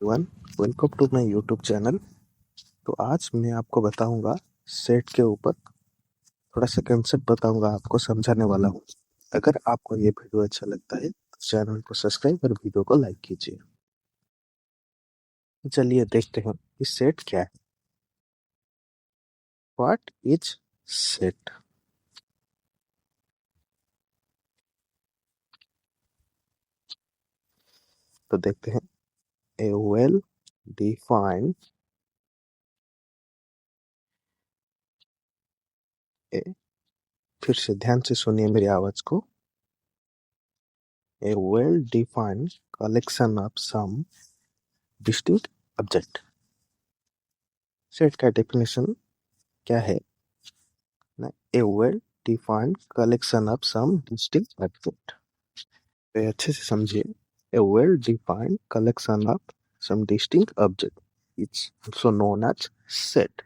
Everyone, welcome to my YouTube channel. तो आज मैं आपको बताऊंगा सेट के ऊपर थोड़ा सा कंसेप्ट बताऊंगा, आपको समझाने वाला हूँ। अगर आपको ये वीडियो अच्छा लगता है तो चैनल को सब्सक्राइब और वीडियो को लाइक कीजिए। तो चलिए देखते हैं कि सेट क्या है। What is set? तो देखते हैं। ए वेल डिफाइंड ए फिर से ध्यान से सुनिए मेरी आवाज को। A well defined collection of some distinct object. Set का डेफिनेशन क्या है ना? A well-defined collection of some distinct objects। तो अच्छे से समझिए। A well-defined collection of some distinct objects, it's also known as set।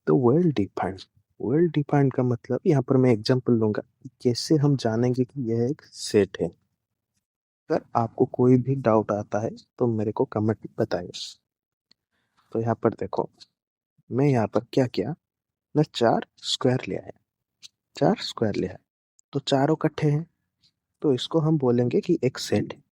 तो well-defined का मतलब यहाँ पर मैं एग्जांपल लूंगा कैसे हम जानेंगे कि यह एक सेट है। अगर आपको कोई भी डाउट आता है तो मेरे को कमेंट में बताइए। तो यहाँ पर देखो, मैं यहाँ पर क्या किया ना, चार स्क्वायर लिया है। तो चारों इकट्ठे हैं, तो इसको हम बोलेंगे कि एक सेट है।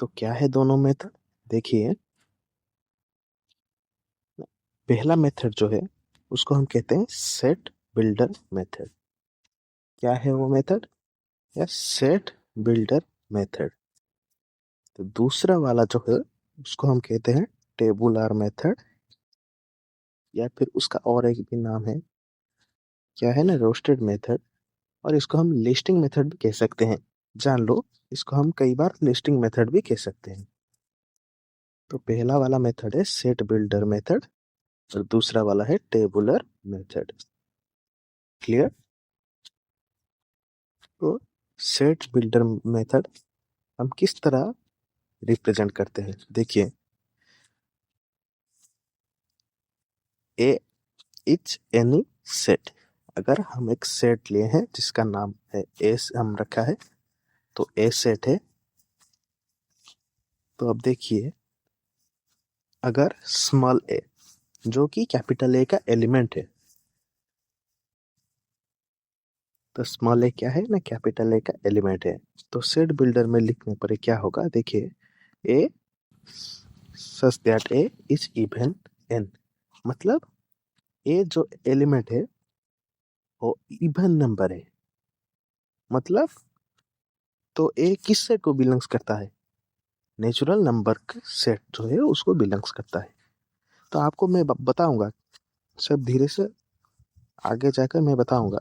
तो क्या है दोनों मेथड? देखिए, पहला मेथड जो है उसको हम कहते हैं सेट बिल्डर मेथड। क्या है वो मेथड? या सेट बिल्डर मेथड। तो दूसरा वाला जो है उसको हम कहते हैं टेबुलर मेथड, या फिर उसका और एक भी नाम है, क्या है ना, रोस्टेड मेथड। और इसको हम लिस्टिंग मेथड भी कह सकते हैं। जान लो, इसको हम कई बार लिस्टिंग मेथड भी कह सकते हैं। तो पहला वाला मेथड है सेट बिल्डर मेथड और दूसरा वाला है टेबुलर मेथड। क्लियर? तो सेट बिल्डर मेथड हम किस तरह रिप्रेजेंट करते हैं? देखिए, ए इच एनी सेट। अगर हम एक सेट लिए हैं जिसका नाम है ए, हम रखा है, तो ए सेट है। तो अब देखिए, अगर स्मॉल ए जो कि कैपिटल ए का एलिमेंट है, तो स्मॉल ए क्या है ना, कैपिटल ए का एलिमेंट है। तो सेट बिल्डर में लिखने पर क्या होगा? देखिए, a such that a is even n, मतलब ए जो एलिमेंट है वो इवन नंबर है। मतलब तो ए किस सेट को बिलोंग्स करता है? नेचुरल नंबर सेट जो है उसको बिलोंग्स करता है। तो आपको मैं बताऊंगा सब धीरे से, आगे जाकर मैं बताऊंगा।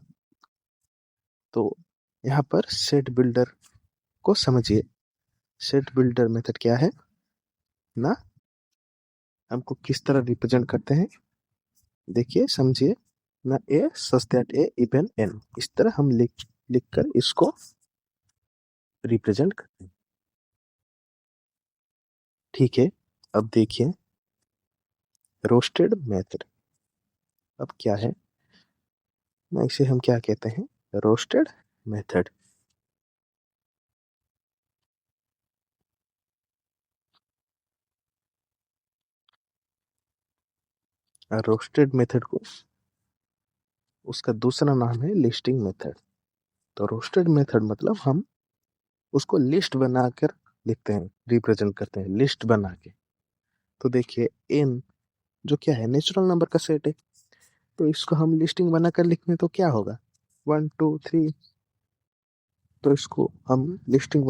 तो यहाँ पर सेट बिल्डर को समझिए। सेट बिल्डर मेथड क्या है ना, हमको किस तरह रिप्रेजेंट करते हैं, देखिए समझिए ना। A such that a even n, इस तरह हम लिख कर इसको रिप्रेजेंट करते हैं। ठीक है, अब देखिए रोस्टेड मेथड। अब क्या है ना, इसे हम क्या कहते हैं? Roasted method. रोस्टेड मेथड को उसका दूसरा नाम है लिस्टिंग मेथड। तो रोस्टेड मेथड मतलब हम उसको लिस्ट बनाकर लिखते हैं, रिप्रेजेंट करते हैं लिस्ट बना के। तो देखिए, एन जो क्या है, नेचुरल नंबर का सेट है। तो इसको हम लिस्टिंग बनाकर लिखने तो क्या होगा? 1 2 3। तो इसको हम लिस्टिंग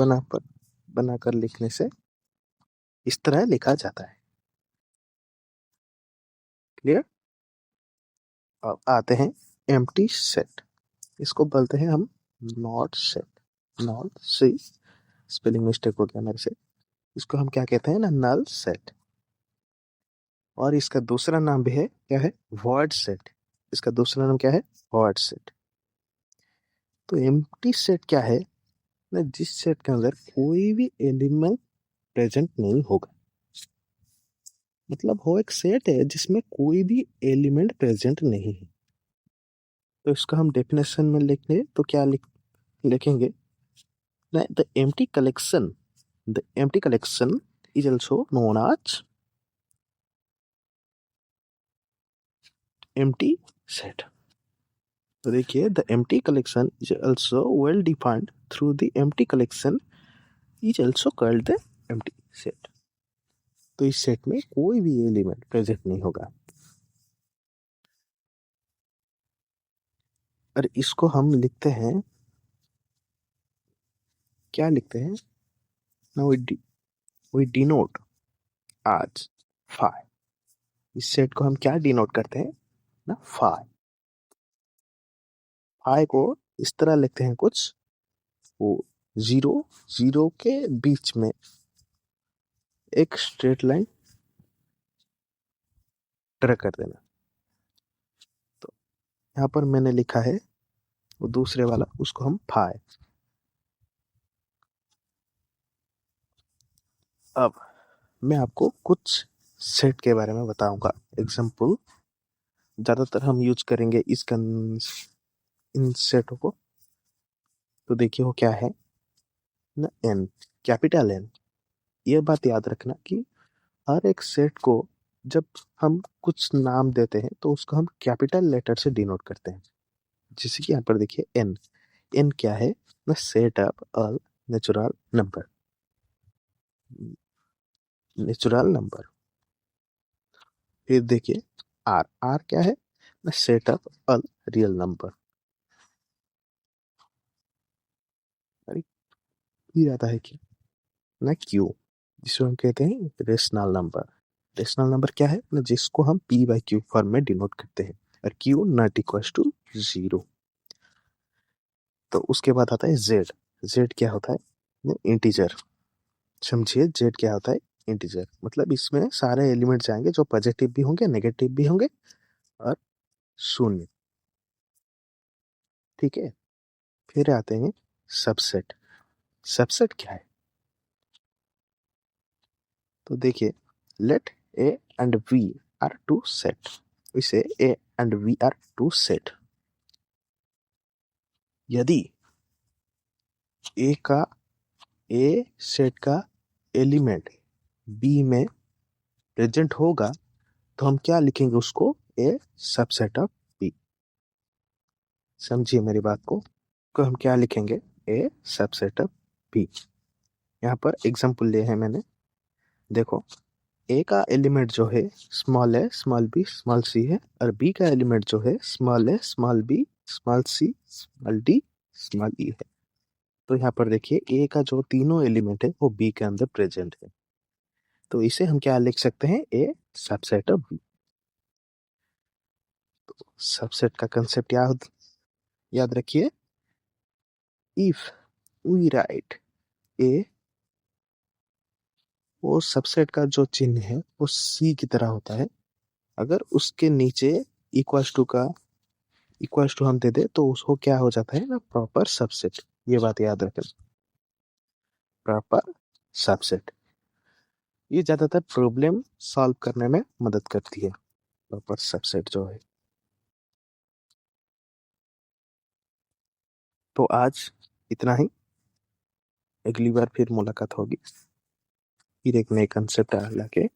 बनाकर लिखने से इस तरह लिखा जाता है। क्लियर? अब आते हैं एम्प्टी सेट। इसको बोलते हैं हम not set. Not C, spelling mistake हो गया मेरे से। इसको हम क्या कहते हैं ना, नल सेट। और इसका दूसरा नाम भी है, क्या है? Void set. इसका दूसरा नाम क्या है? Void set. तो एम्प्टी सेट क्या है ना, जिस सेट के अंदर कोई भी एलिमेंट प्रेजेंट नहीं होगा। मतलब वो एक सेट है जिसमें कोई भी एलिमेंट प्रेजेंट नहीं है। तो इसका हम डेफिनेशन में लिखें तो क्या लिखेंगे? The empty collection, the empty collection is also known as empty set. तो देखिए, the empty collection is also well defined through the empty collection is also called the empty set. तो इस सेट में कोई भी एलिमेंट प्रेजेंट नहीं होगा। और इसको हम लिखते हैं, क्या लिखते हैं? नाउ वी डिनोट आज फाइ। इस सेट को हम क्या डिनोट करते हैं ना? फाइ। फाइ को इस तरह लिखते हैं कुछ, वो जीरो जीरो के बीच में एक स्ट्रेट लाइन ड्रा कर देना। तो यहाँ पर मैंने लिखा है वो दूसरे वाला, उसको हम फाइ। अब मैं आपको कुछ सेट के बारे में बताऊंगा। एग्जाम्पल ज्यादातर हम यूज करेंगे इन सेटों को। तो देखिए वो क्या है ना, एन, कैपिटल एन। ये बात याद रखना कि हर एक सेट को जब हम कुछ नाम देते हैं तो उसको हम कैपिटल लेटर से डिनोट करते हैं। जैसे कि यहाँ पर देखिए एन। एन क्या है ना? Set of all natural number, natural number. फिर देखिए आर। आर क्या है ना? Set of all real number. अरे ये आता है क्या ना? क्यू, जिसको हम कहते हैं रेशनल नंबर। रेशनल नंबर क्या है ना? जिसको हम पी बाई क्यू फॉर्म में डिनोट करते हैं, और Q not equal to zero. तो उसके बाद आता है जेड। जेड क्या होता है? इंटीजर। समझिए जेड क्या होता है? इंटीजर। मतलब इसमें सारे एलिमेंट जाएंगे जो पॉजिटिव भी होंगे, नेगेटिव भी होंगे, और शून्य। ठीक है। फिर आते हैं सबसेट। सबसेट क्या है? तो देखिए, let a and b are two set. इसे a and b are two set. यदि ए का, ए सेट का एलिमेंट बी में प्रेजेंट होगा तो हम क्या लिखेंगे उसको? A subset of b. समझिए मेरी बात को हम क्या लिखेंगे? A subset of b. यहाँ पर एग्जांपल लिए हैं मैंने। देखो, ए का एलिमेंट जो है स्मॉल ए स्मॉल बी स्मॉल सी है, और बी का एलिमेंट जो है स्मॉल ए small B small C small D small ई है। तो यहाँ पर देखिए ए का जो तीनों एलिमेंट है वो बी के अंदर प्रेजेंट है। तो इसे हम क्या लिख सकते हैं? ए सबसेट ऑफ बी। सबसेट का कंसेप्ट याद रखिए। इफ वी राइट ए, वो सबसेट का जो चिन्ह है वो सी की तरह होता है। अगर उसके नीचे इक्वल्स टू का इक्वल्स टू हम दे दे तो उसको क्या हो जाता है ना? Proper subset. ये बात याद रखें, प्रॉपर सबसेट। ये ज्यादातर प्रॉब्लम सॉल्व करने में मदद करती है, प्रॉपर सबसेट जो है। तो आज इतना ही। अगली बार फिर मुलाकात होगी, फिर एक नए कंसेप्ट लाके।